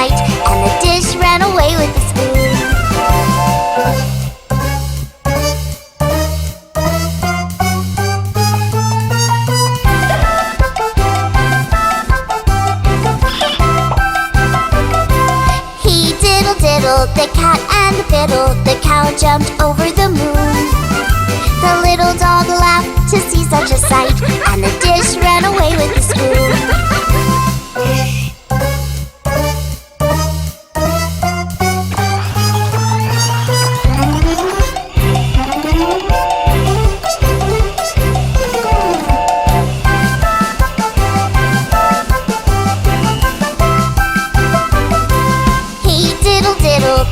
sight, and the dish ran away with the spoon. He diddle diddled the cat and the fiddle. The cow jumped over the moon. The little dog laughed to see such a sight, and the dish ran away with the spoon.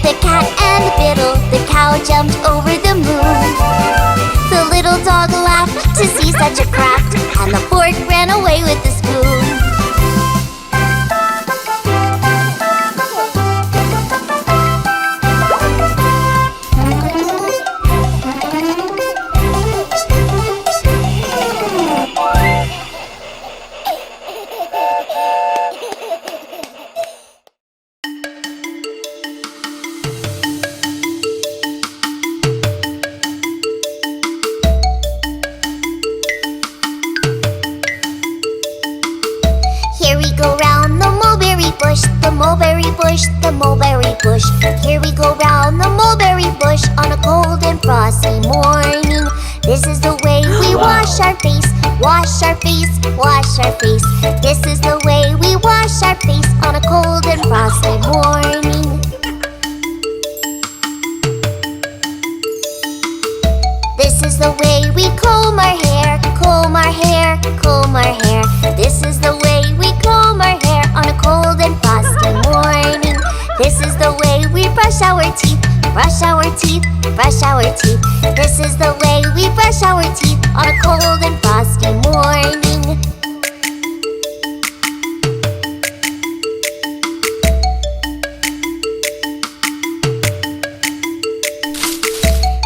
The cat and the fiddle, the cow jumped over the moon. The little dog laughed to see such a craft, and the fork ran away with the spoon. The mulberry bush, the mulberry bush. Here we go round the mulberry bush on a cold and frosty morning. This is the way we wash our face, wash our face, wash our face. This is the way we wash our face on a cold and frosty morning. This is the way we comb our hair, comb our hair, comb our hair. This is the way we comb our hair on a cold and frosty morning. This is the way we brush our teeth, brush our teeth, brush our teeth. This is the way we brush our teeth on a cold and frosty morning.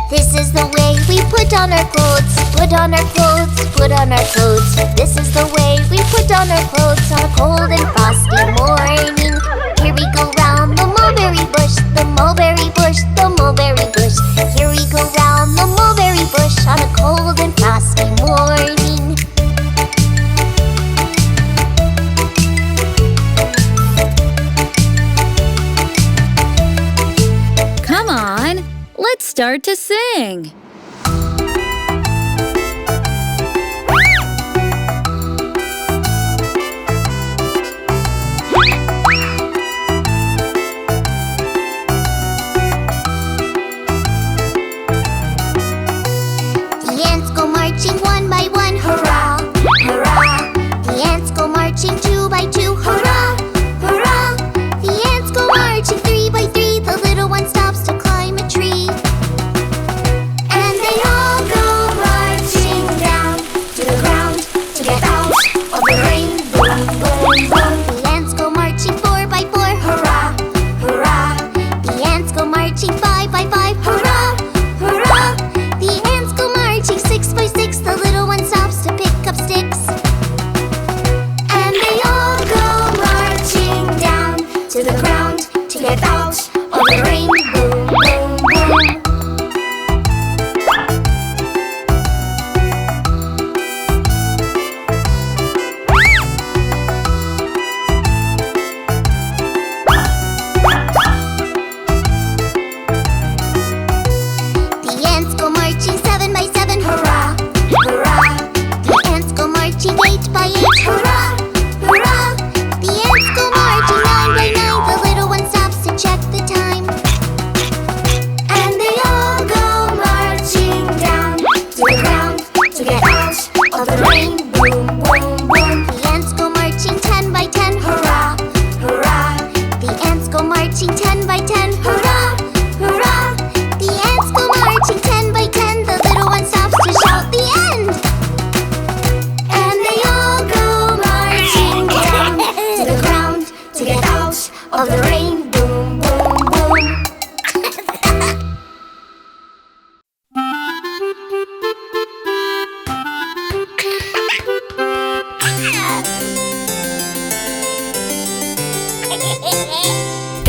This is the way we put on our clothes, put on our clothes, put on our clothes. This is the way we put on our clothes on a cold and frosty morning. Here we go round the mulberry bush, the mulberry bush, the mulberry bush. Here we go round the mulberry bush on a cold and frosty morning. Come on, let's start to sing.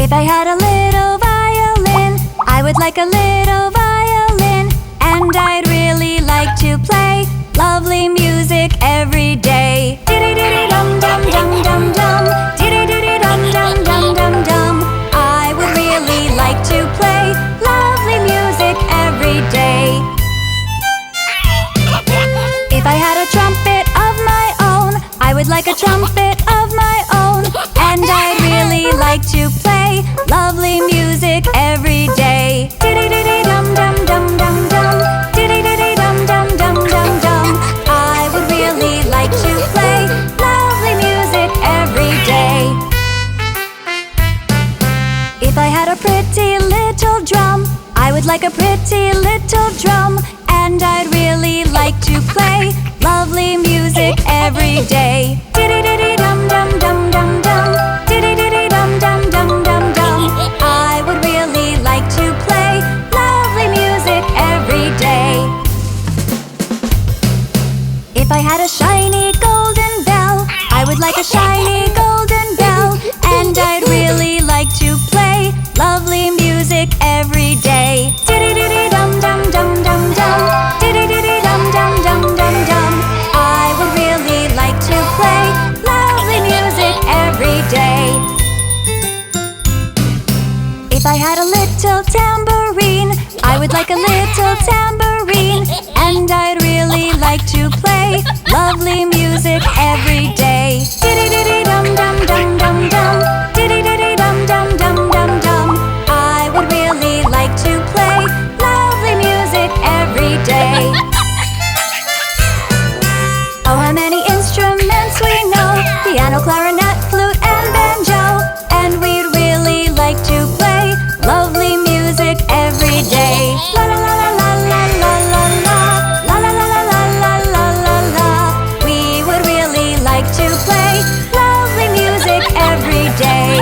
If I had a little violin, I would like a little violin, and I'd really like to play lovely music every day. Diddy-diddy-dum-dum-dum-dum-dum, diddy-diddy-dum-dum-dum-dum-dum. I would really like to play lovely music every day. If I had a trumpet of my own, I would like a trumpet of my own, and I'd really like to play lovely music every day. Diddy-diddy-dum-dum-dum-dum-dum, diddy-diddy-dum-dum-dum-dum-dum. I would really like to play lovely music every day. If I had a pretty little drum, I would like a pretty little drum, and I'd really like to play lovely music every day. Diddy-diddy-dum-dum-dum-dum-dum, diddy-diddy-dum-dum-dum-dum-dum. I would really like to play lovely music every day. If I had a shiny golden bell, I would like a shiny golden bell, and I'd really like to play lovely music every day. Diddy-diddy-dum-dum-dum-dum-dum, diddy-diddy-dum-dum-dum-dum-dum. I would really like to play lovely music every day. If I had a little tambourine, I would like a little tambourine, and I'd really like to play lovely music every day. Diddy-diddy-dum-dum-dum-dum-dum, diddy-diddy-dum-dum-dum-dum-dum. I would really like to play lovely music every day. Oh, how many instruments we know: piano, clarinet, flute, and banjo. And we'd really like to play lovely music every day. La la la la la la la la la, la la la la la la la la la. We would really like to play lovely music every day.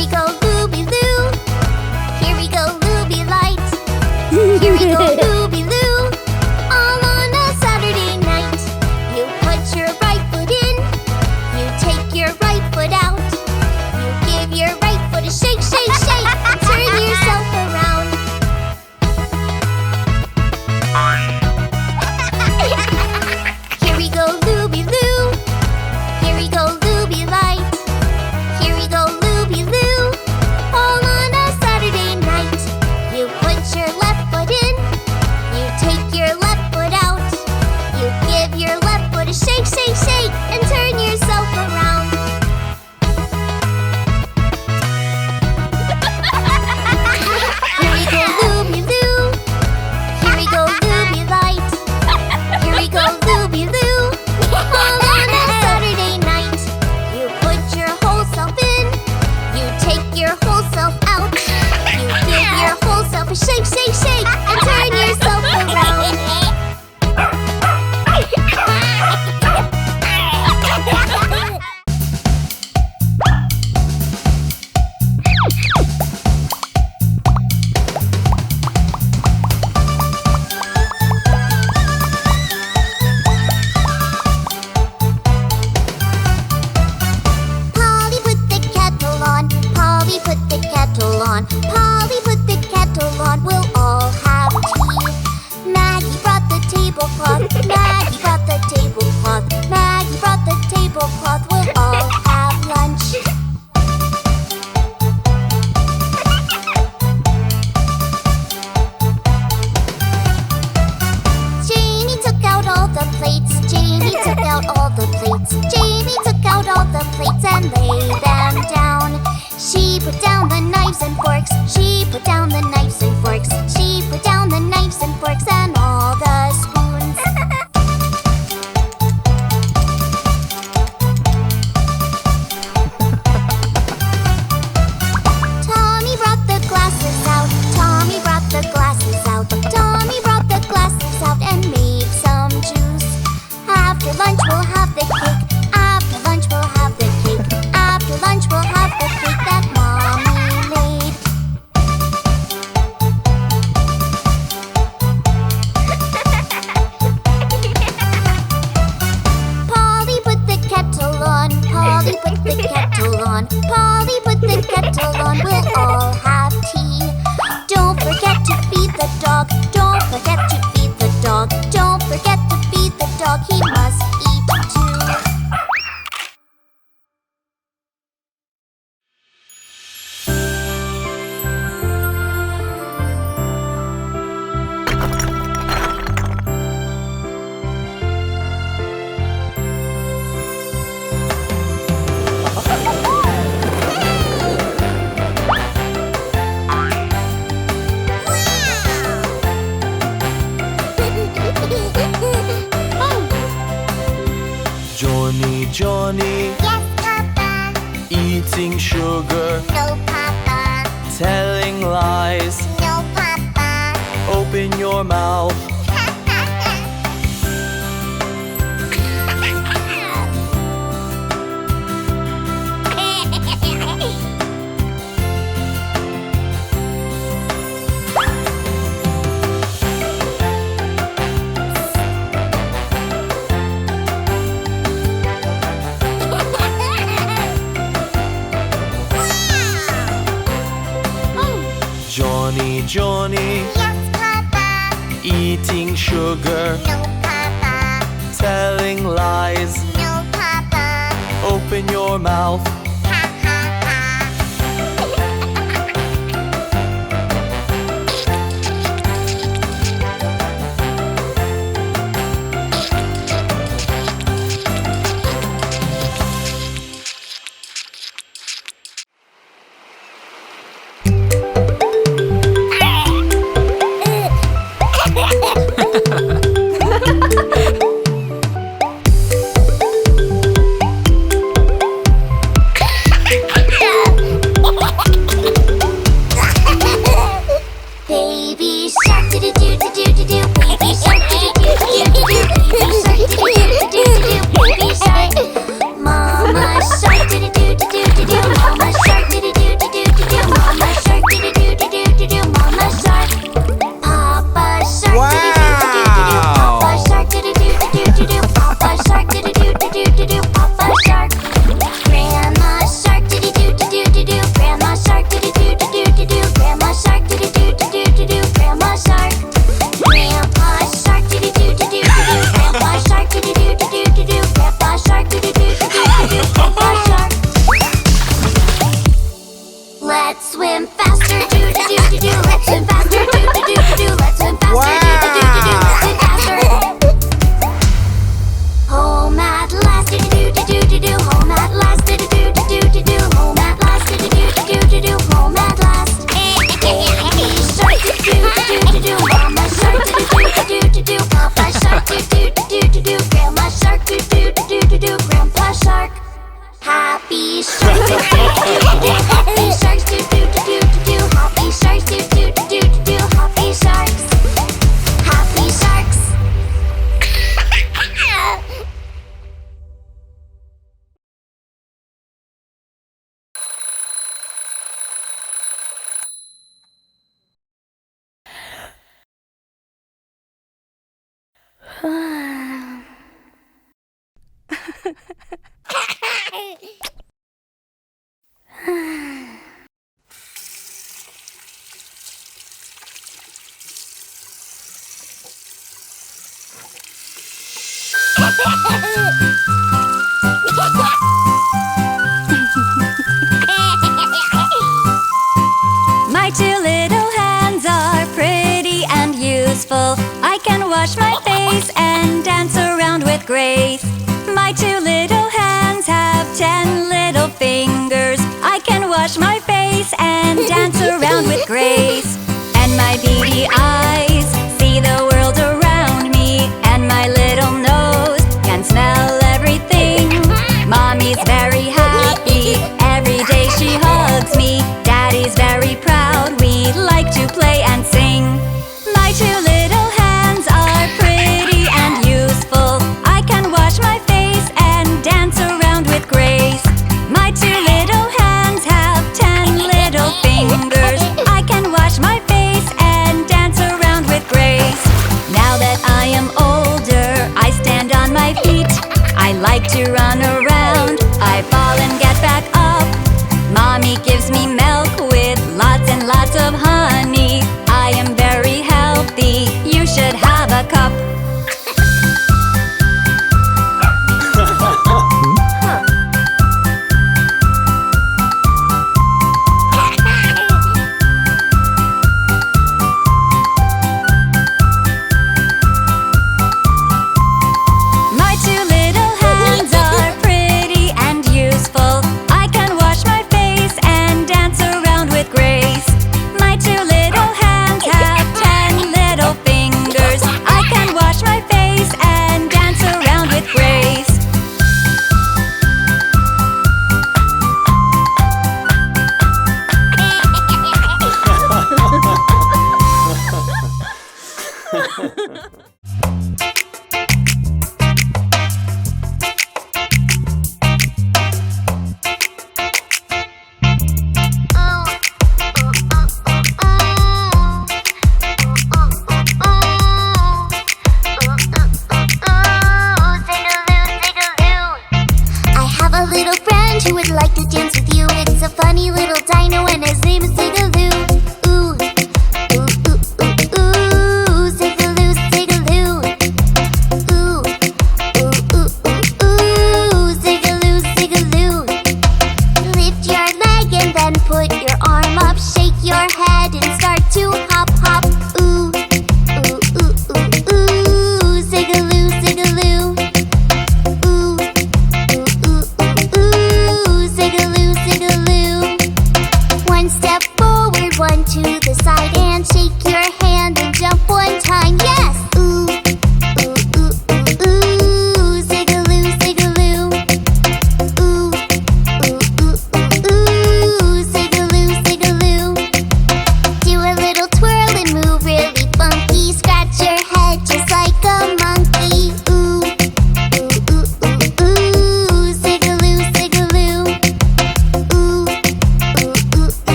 we go, Looby Loo. Here we go, Looby Light. Here we go, Looby Loo. All on a Saturday night. You put your right foot in. You take your right foot out. You give your right foot a shake, shake, shake, and turn yourself around. Here we go, Looby Loo. Here we go, Looby Light. Here we go, Looby Loo. All on a Saturday night. You put your left foot in. You take your left foot out. You give your left foot a shake, shake, shake, and turn yourself around. Here we go, Looby Loo. Here we go, Looby Light. Here we go, Looby Loo. All on a Saturday night. You put your whole self in. You take your whole self out. You give your whole self a shake, shake, shake, and turn yourself around. Polly put the kettle on. Polly put the kettle on. Polly put the kettle on. We'll all have tea. Maggie brought the tablecloth. Maggie brought the tablecloth. Maggie brought the tablecloth. We'll all have lunch. Jamie took out all the plates. Jamie took out all the plates. Jamie took out all the plates and laid them down. She put down the knives and forks. She put down the knives and forks. She put down the knives and forks and all the spoons. Tommy brought the glasses out. Tommy brought the glasses out. Tommy brought the glasses out and made some juice. After lunch we'll have the cake. After lunch we'll have the cake. After lunch we'll have the cake that Mommy made. Polly put the kettle on. Polly put the kettle on. Polly put the kettle on. We'll all have tea. Don't forget to feed the dog. Don't forget to feed the dog. Don't forget to feed the dog. He must eat too. Johny, Yes, Papa. eating sugar, No, Papa. telling lies. No, Papa. Open your mouth. Johny, Yes, Papa. eating sugar, No, Papa. telling lies. No, Papa. Open your mouth. Ha, ha, ha. Let's swim faster, do-do-do-do-do. Let's swim faster, do-do-do-do-do. Let's swim faster, Wow. do-do-do-do-do. Let's swim faster. Home at last, do-do-do-do-do-do. Home at last, do-do-do-do-do-do. Home at last, do-do-do-do-do-do. Home at last. Baby shark, do-do-do-do-do. Mama shark, do-do-do-do-do. Papa shark, do-do-do-do-do. Grandma shark, do-do-do-do-do. Grandpa shark. Happy sharks, do-do-do-do-do. Happy sharks, do-do-do-do-do. Happy sharks, do-do-do-do-do. Happy sharks. Happy sharks. My two little hands are pretty and useful. I can wash my face and dance around with grace. My two little hands have 10 little fingers. I can wash my face and dance around with grace. And my beady eyes see the world around me. And my little nose can smell everything. Mommy's very happy, every day she hugs me. Daddy's very proud, we like to play and sing. My two little hands are pretty and useful. I can wash my face and dance around with grace. My two little hands have 10 little fingers. I can wash my face and dance around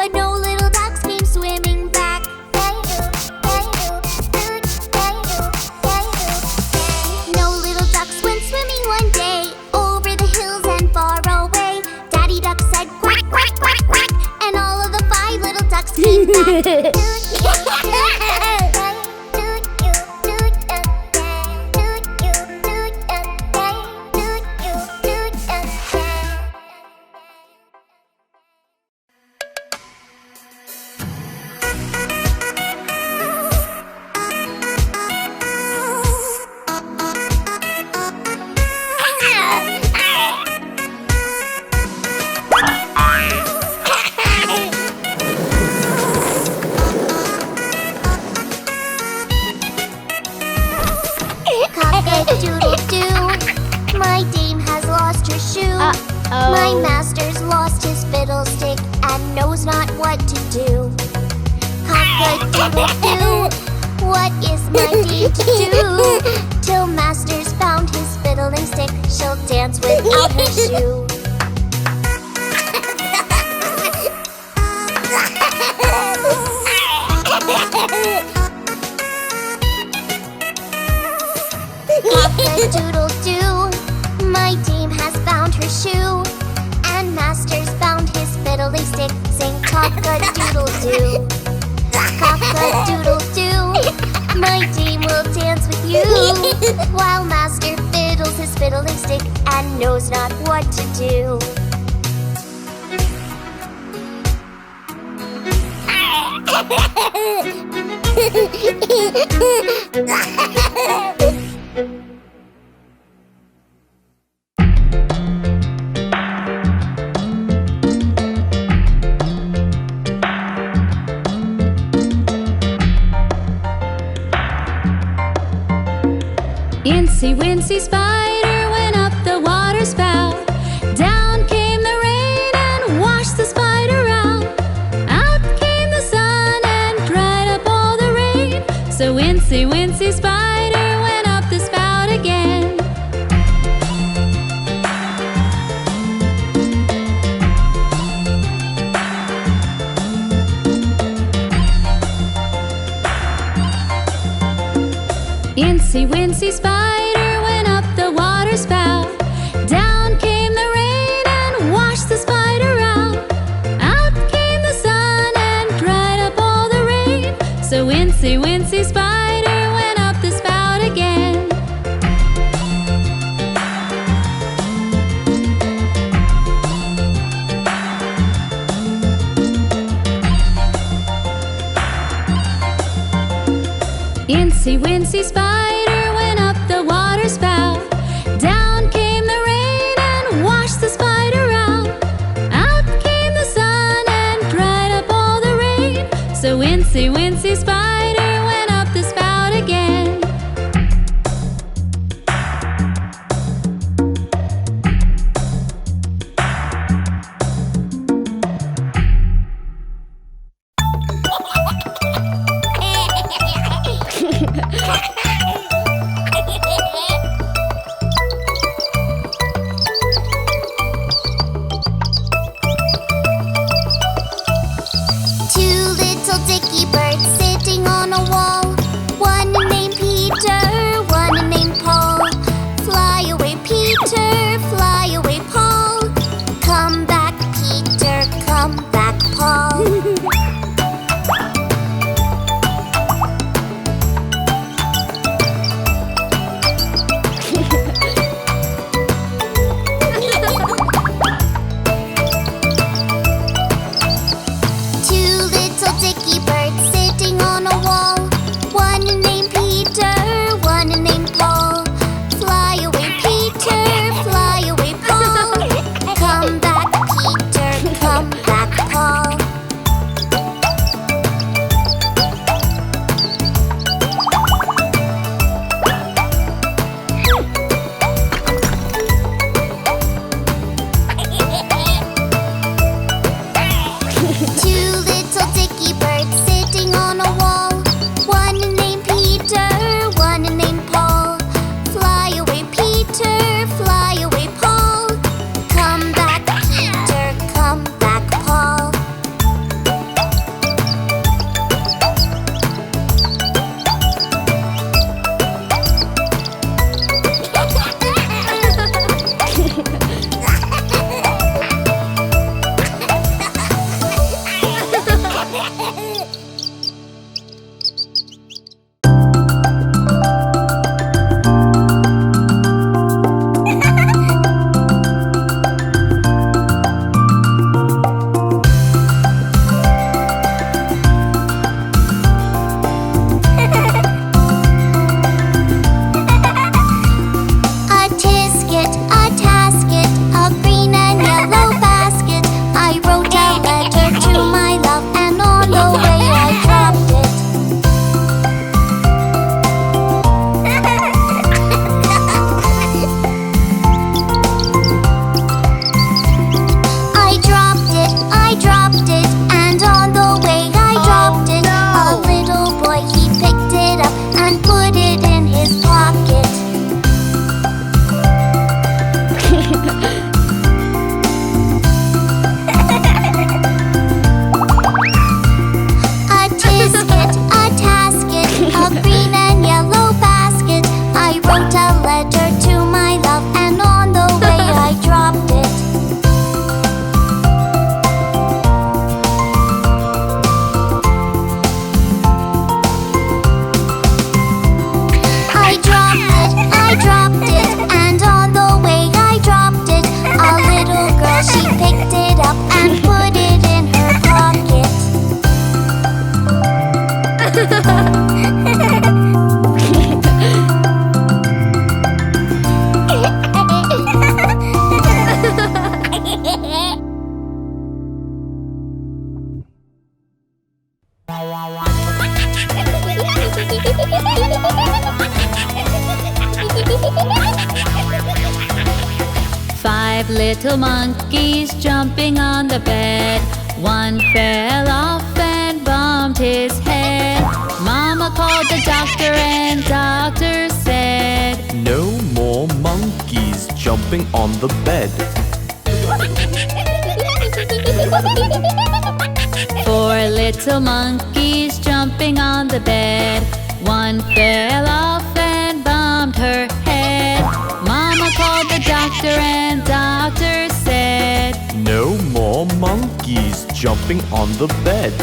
but no little ducks came swimming back. No little ducks went swimming one day over the hills and far away. Daddy Duck said quack, quack, quack, quack, and all of the 5 little ducks came back. Cock-a-doodle-doo, my dame has lost her shoe. My master's lost his fiddlestick and knows not what to do. Cock-a-doodle-doo, what is my dame to do? Till master's found his fiddling stick, she'll dance without her shoe. Cock-a-doodle-doo, my dame has found her shoe, and master's found his fiddling stick. Sing cock-a-doodle-doo. Cock-a-doodle-doo, my dame will dance with you, while master fiddles his fiddling stick and knows not what to do. Incy Wincy Spider went up the water spout. Down came the rain and washed the spider out. Out came the sun and dried up all the rain. So Incy Wincy Spider went up the spout again. Incy Wincy Spider went up the water spout. Down came the rain and washed the spider out. Out came the sun and dried up all the rain. So Incy Wincy Spider went up the spout again. Incy Wincy Spider went up the water spout. Down came the rain and washed the spider out. Out came the sun and dried up all the rain. So Incy Wincy Spider went up the spout again. Two little Dickie birds sitting Five little monkeys jumping on the bed. One fell off and bumped his head. Mama called the doctor and doctor said, No more monkeys jumping on the bed. Four little monkeys jumping on the bed. One fell off and bumped her head. Mama called the doctor and doctor said, No more monkeys jumping on the bed.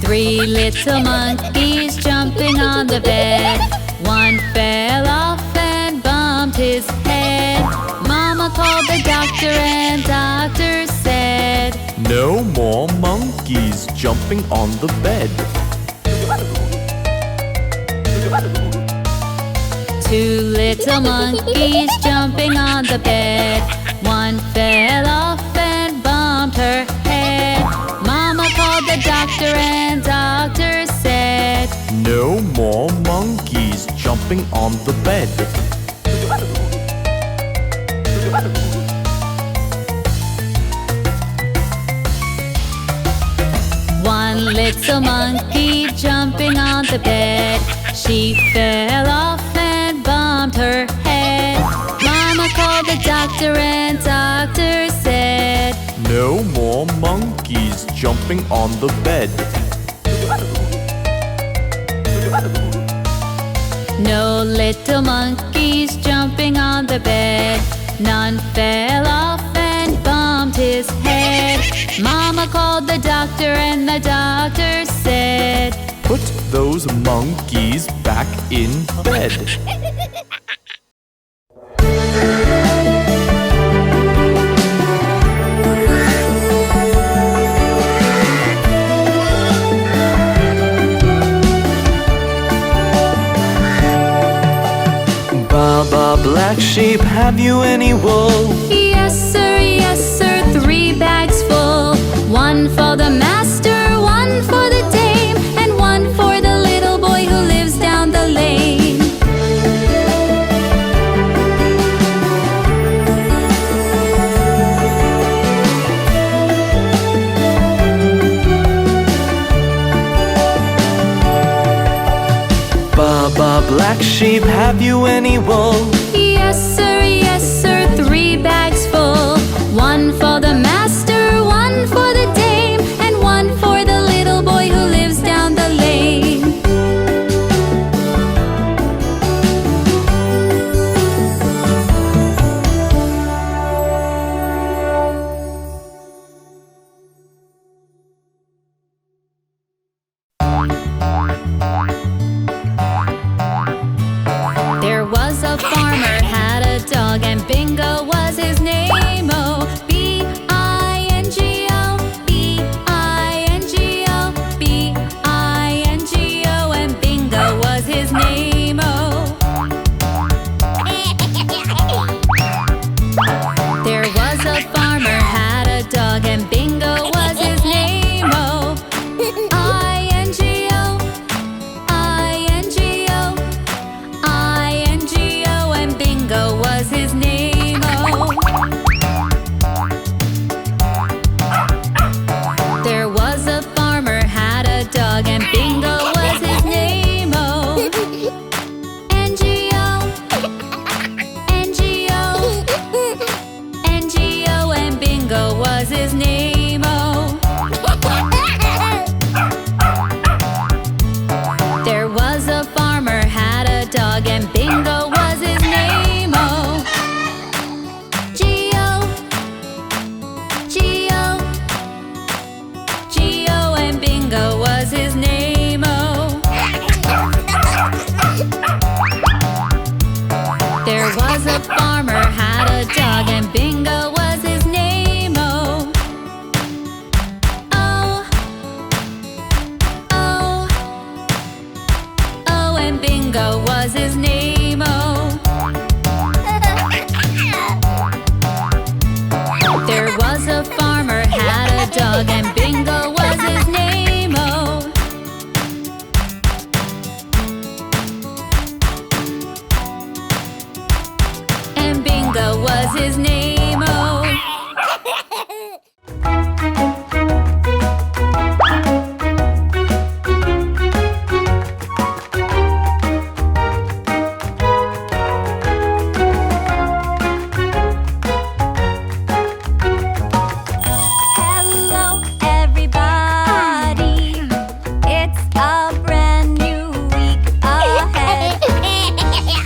Three little monkeys jumping on the bed. One fell off and bumped his head. Mama called the doctor and doctor said, No more monkeys jumping on the bed. Two little monkeys jumping on the bed. One fell off and bumped her head. Mama called the doctor and doctor said, No more monkeys jumping on the bed. One little monkey jumping on the bed. She fell off and bumped her head. Mama called the doctor and doctor said, No more monkeys jumping on the bed. No little monkeys jumping on the bed. None fell off and bumped his head. Mama called the doctor and the doctor said, Put those monkeys back in bed. Baba, black sheep, have you any wool? Yes sir, 3 bags full. One for the master, one for the dame, and one for the little boy who lives down the lane. Baba, black sheep, have you any wool? Yes sir, 3 bags full. One for the master, one for the dame, and one for the little boy who lives down the lane. There was a farmer, had a dog, and Bingo was his name. Oh, B-I-N-G-O, B-I-N-G-O, B-I-N-G-O, and Bingo was his name. Oh, there was a farmer, had a dog, and Bingo was his name. Oh, I-N-G-O, I-N-G-O, I-N-G-O, and Bingo was his name. Oh, there was a farmer, had a dog, and Bingo was his name. Oh, N-G-O, N-G-O, N-G-O, and Bingo was his name. Oh, there was a farmer, had a dog, and Bingo was his name. Oh, G-O, G-O, G-O, and Bingo was his name. Oh, there was a farmer, had a dog, and Bingo was his name. Oh, oh, oh, oh, and Bingo was his name. Oh, and Bingo was his name, oh. Hello, everybody. It's a brand new week ahead.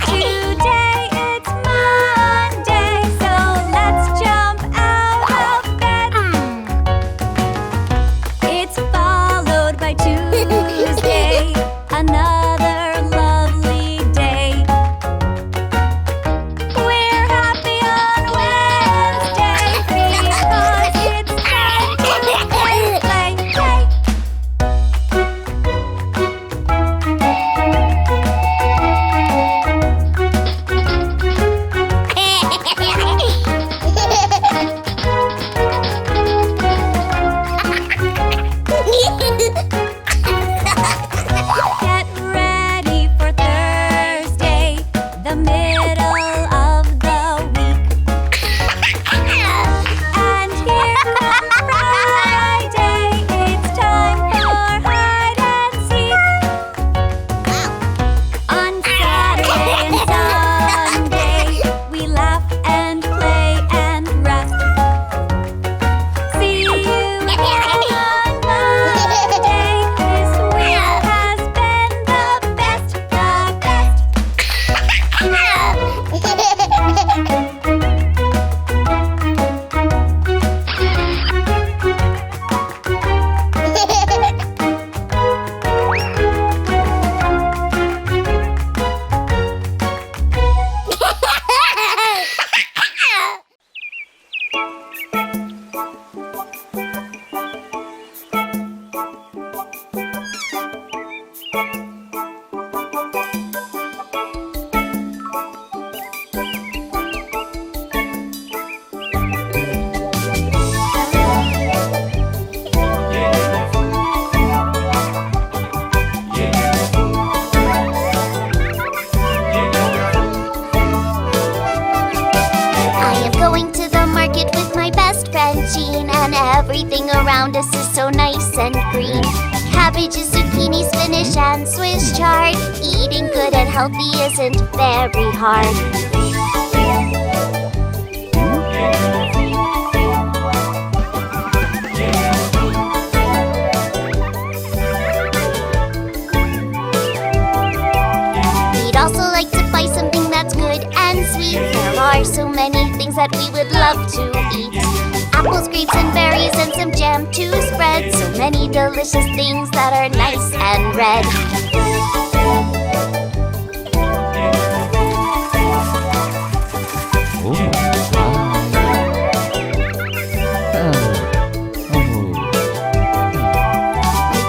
Today it's Monday, so let's jump out of bed. It's followed by Tuesday, another lovely day. We're happy on Wednesday because it's time to play. Get ready for Thursday, the middle of the week. And here comes Friday, it's time for hide and seek. On Saturday and Sunday, we laugh and play and rest. See you on Monday. This week has been the best, I am going to the market with my best friend Jean, and everything around us is so nice and green. Cabbages, zucchini, spinach, and Swiss chard. Eating good and healthy isn't very hard. We'd also like to buy something that's good and sweet. There are so many things that we would love to eat. Apples, grapes, and berries, and some jam to spread. So many delicious things that are nice and red.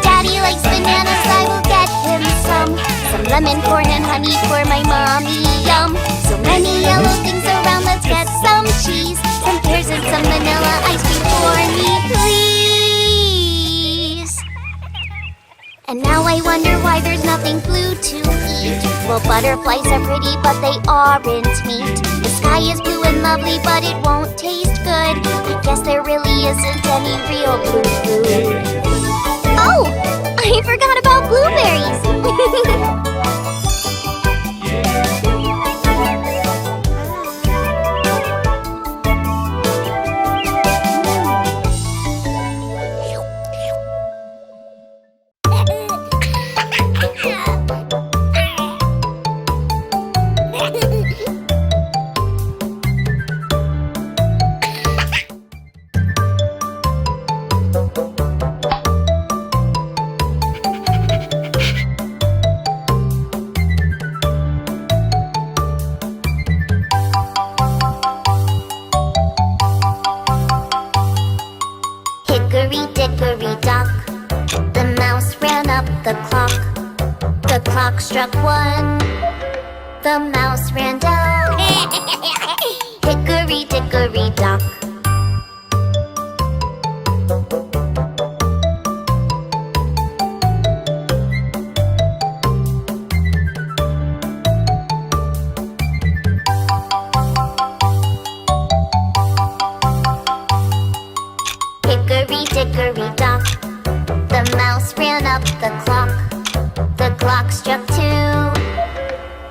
Daddy likes bananas, I will get him some. Some lemon, corn, and honey for my mommy, yum. So many yellow things around, let's get some cheese. Some pears and some vanilla ice cream for me, please. And now I wonder why there's nothing blue to eat. Well, butterflies are pretty, but they aren't meat. The sky is blue and lovely, but it won't taste good. I guess there really isn't any real blue food. Oh, I forgot about blueberries. Hickory dickory dock, the mouse ran up the clock. The clock struck 1, the mouse ran down. Hickory dickory dock.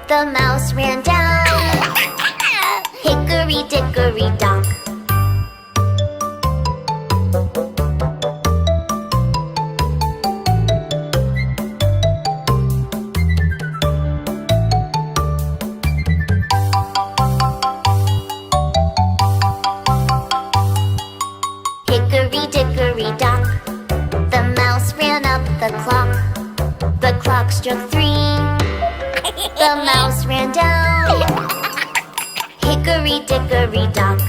The mouse ran down. Hickory dickory dock. Hickory dickory dock. The mouse ran up the clock. The clock struck 3. The mouse ran down. Hickory dickory dock.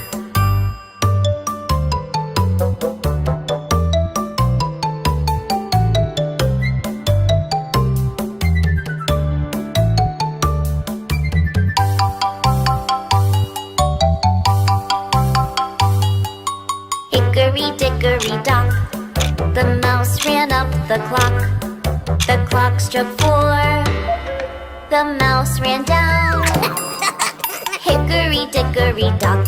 Hickory dickory dock. The mouse ran up the clock. The clock struck 4. The mouse ran down. Hickory dickory dock.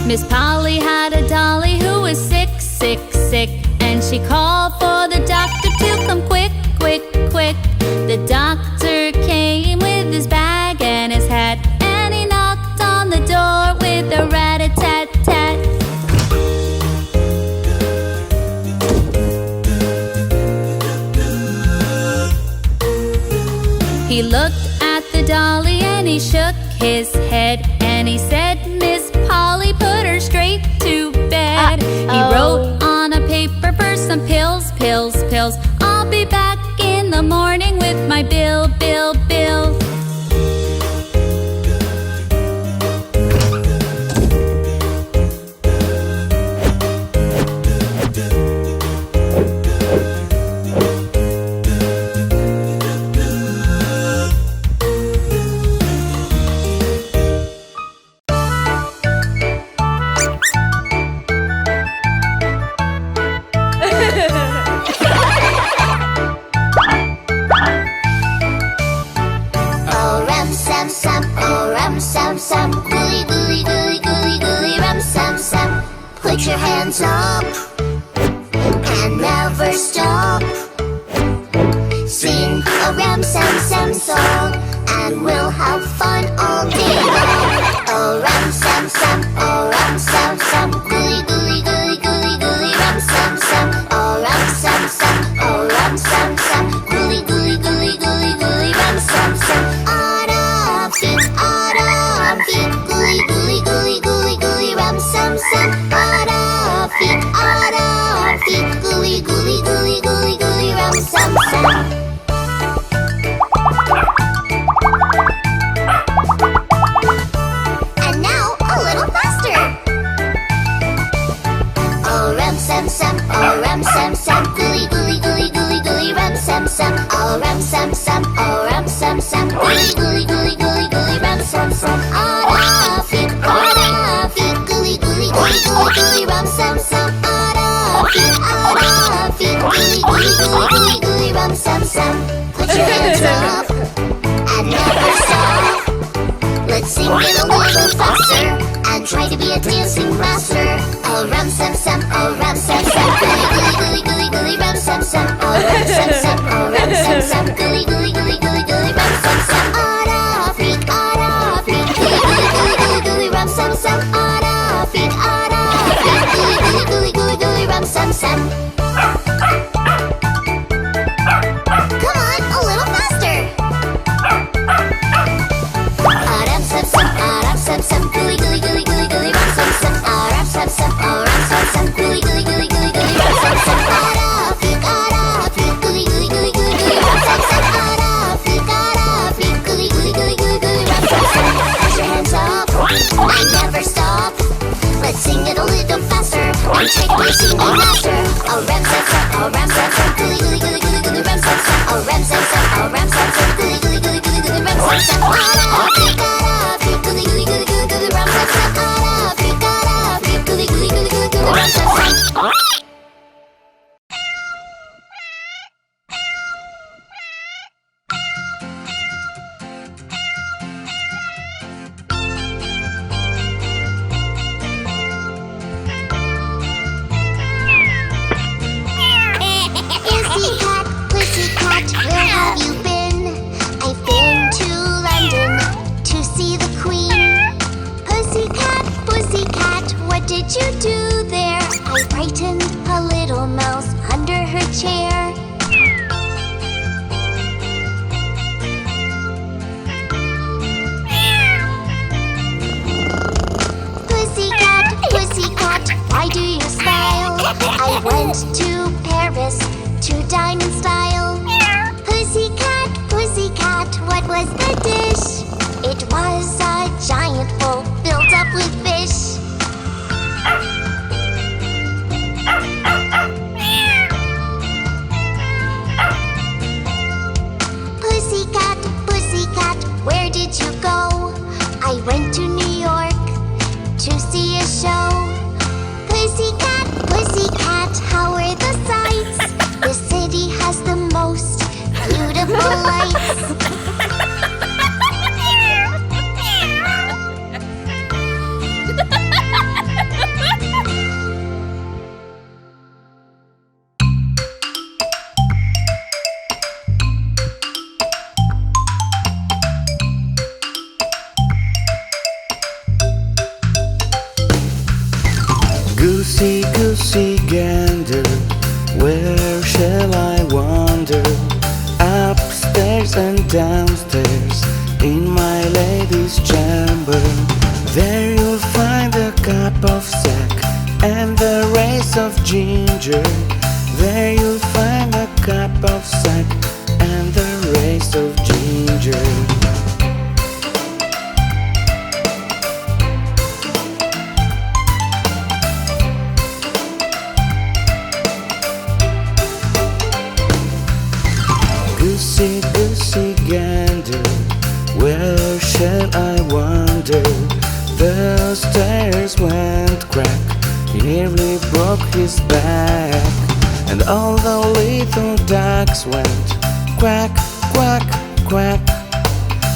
Miss Polly had a dolly who was sick, sick, sick, and she called for the doctor to come quick, quick, quick. The doctor came with his bag and his hat, and he knocked on the door with a rat-a-tat-tat. He looked at the dolly and he shook his head, and he said, Miss Polly, put her straight to bed. He wrote on a paper for some pills, pills, pills. I'll be back in the morning with my bill, bill, bill. Sam, gooey, gooey, gooey, gooey, gooey, rum, sam. Put your hands up and never stop. Sing a rum, sam song, and we'll have fun all day long. Oh, rum, sam, oh, rum, sam, gooey, gooey, gooey, gooey, gooey, rum, sam. Oh, rum, sam, oh, rum, sam, gooey, gooey, gooey, gooey, gooey, rum, sam. Gooey, gooey, gooey, gooey, gooey, rum, sam. Autumn feet, gooey, gooey, gooey, gooey, gooey, rum, sam. And now a little faster. Oh, rum, sam, oh, rum, sam, gooey, gooey, gooey, gooey, gooey, rum, sam. Oh, rum, sam, oh, rum, sam, gooey, gooey, gooey, gooey, gooey, rum, sam. Autumn feet, gooey, gooey, gooey, gooey, gooey, rum, sam. Autumn feet, gooey, gooey, gooey, gooey, gooey, rum, sam. Put your hands up and never stop. Let's sing it a little faster and try to be a dancing master. Oh, rum, sam, oh, rum, sam. Gooey, gooey, gooey, gooey, rum, sam. Oh, rum, sam, oh, rum, sam. Gooey, gooey, gooey, gooey, gooey, rum, sam. Autumn feet, gooey, gooey, gooey, gooey, rum, sam. Autumn feet, gooey, gooey, gooey, gooey, rum, sam. Come on, a little faster. Autumn sam, gooey, gooey, gooey, gooey, gooey, rum, sam. Autumn sam, oh, rum, sam. singing laughter. Oh, ram sam sam, oh, ram sam sam, goody goody goody goody goody ram sam sam. Oh, ram sam sam, oh, ram sam sam, goody goody goody goody goody ram sam sam. Ara, freak, goody goody goody goody goody ram sam sam. Ara, freak, goody goody goody goody goody ram sam sam. Pussycat, where have you been? I've been to London to see the Queen. Pussycat, what did you do there? I frightened a little mouse under her chair. Pussycat, why do you smile? I went to Paris to dine in style. Pussycat, what was the dish? It was a giant bowl filled up with fish. Pussycat, where did you go? I went to New York to see a show. Pussycat, how are the sights? The city has the most beautiful lights. Goosey, gander, where shall I wander? Upstairs and downstairs, in my lady's chamber. There you'll find a cup of sack and the race of ginger. There you'll find a cup of sack and the race of ginger. Goosey, gander, where shall I wander? The stairs went crack, he nearly broke his back. And all the little ducks went quack, quack, quack.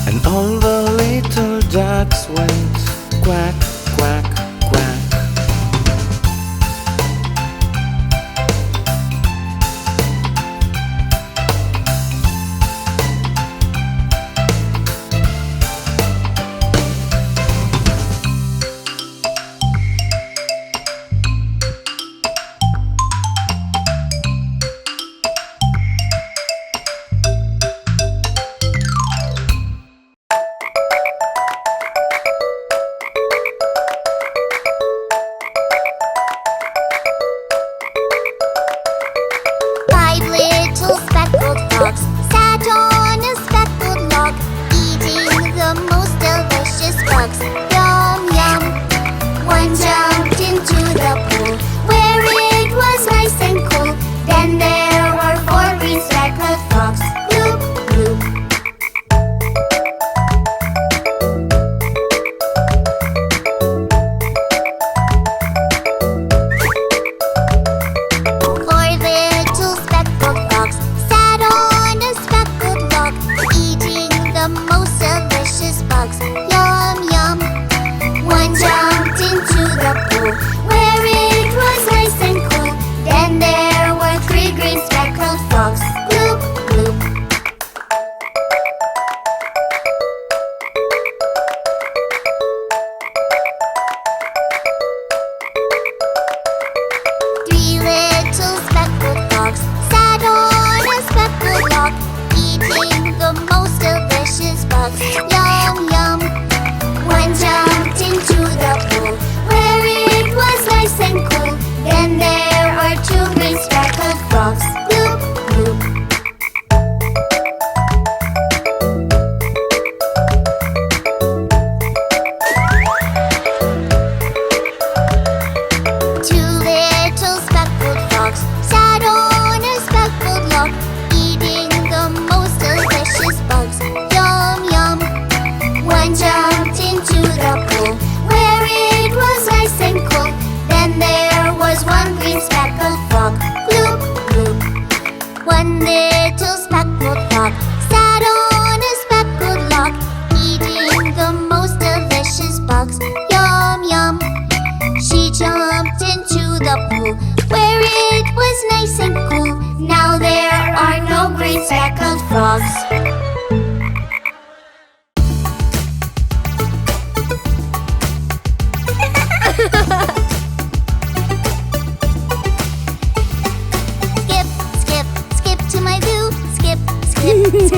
And all the little ducks went quack, quack, quack.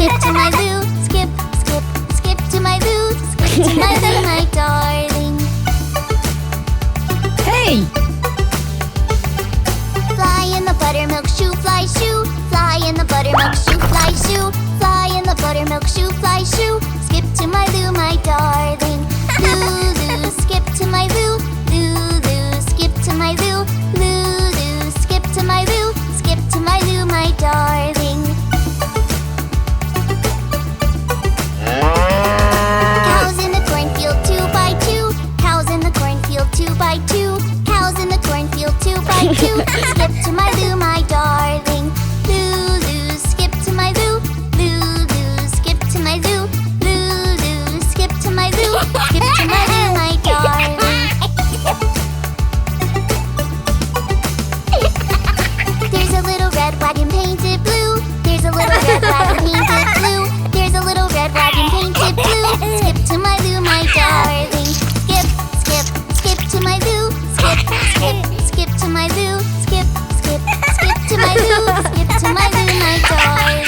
Skip to my loo, skip, skip, skip to my loo, skip to my loo, my darling. Hey! Fly in the buttermilk shoe, fly shoe. Fly in the buttermilk shoe, fly shoe. Fly in the buttermilk shoe, fly shoe. Skip to my loo, my darling. Loo, skip to my loo. Loo, skip to my loo. Loo, skip to my loo. Skip to my loo, my darling. Cows in the cornfield, 2 by 2. Cows in the cornfield, 2 by 2. Cows in the cornfield, 2 by 2. Skip to my loo, my darling. Loo, skip to my loo. Loo, skip to my loo. Loo, skip to my loo. Skip to my loo, my darling. There's a little red wagon painted blue. There's a little red wagon painted blue. There's a little red wagon painted blue. Skip to my loo, my darling. Skip, skip, skip to my loo. Skip, skip, skip to my loo. Skip, skip, skip to my loo. Skip to my loo, my darling.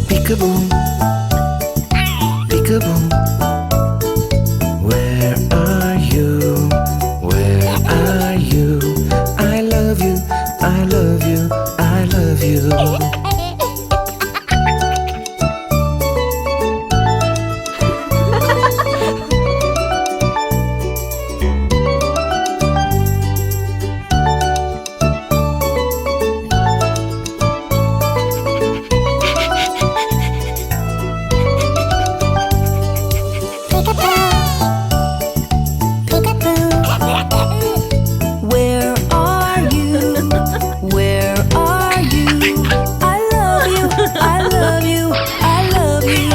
Peekaboo, peekaboo. I love you, I love you.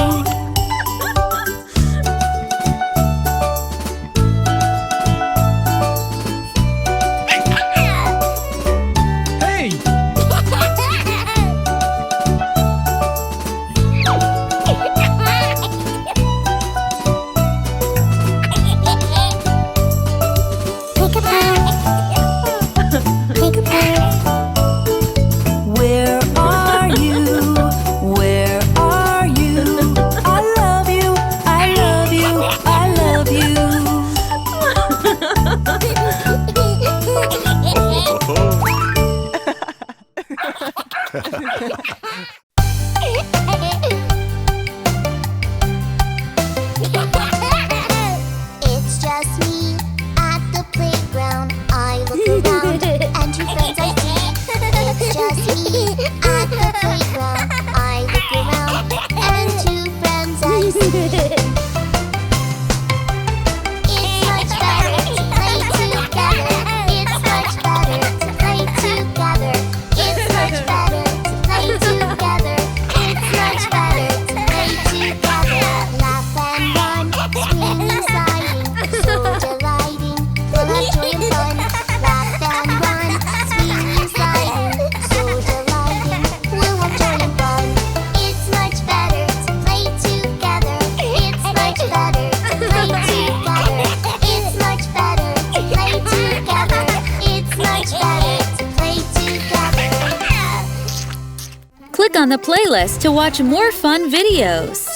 Hey! Where are you? Where are you? I love you, I love you, I love you. It's just me at the playground. I look around and two friends I see. It's just me at the playground. I look around and two friends I see. It's much better to play together. It's much better to play together. It's much better to play together. It's much better to play together. Laugh and run, screaming, sliding, so delighting, full of joy and fun. Laugh and run, screaming, sliding, so delighting, full of joy and fun. It's much better to play together. It's much better to play together. It's much better to play together. It's much better to play together. Click on the playlist to watch more fun videos.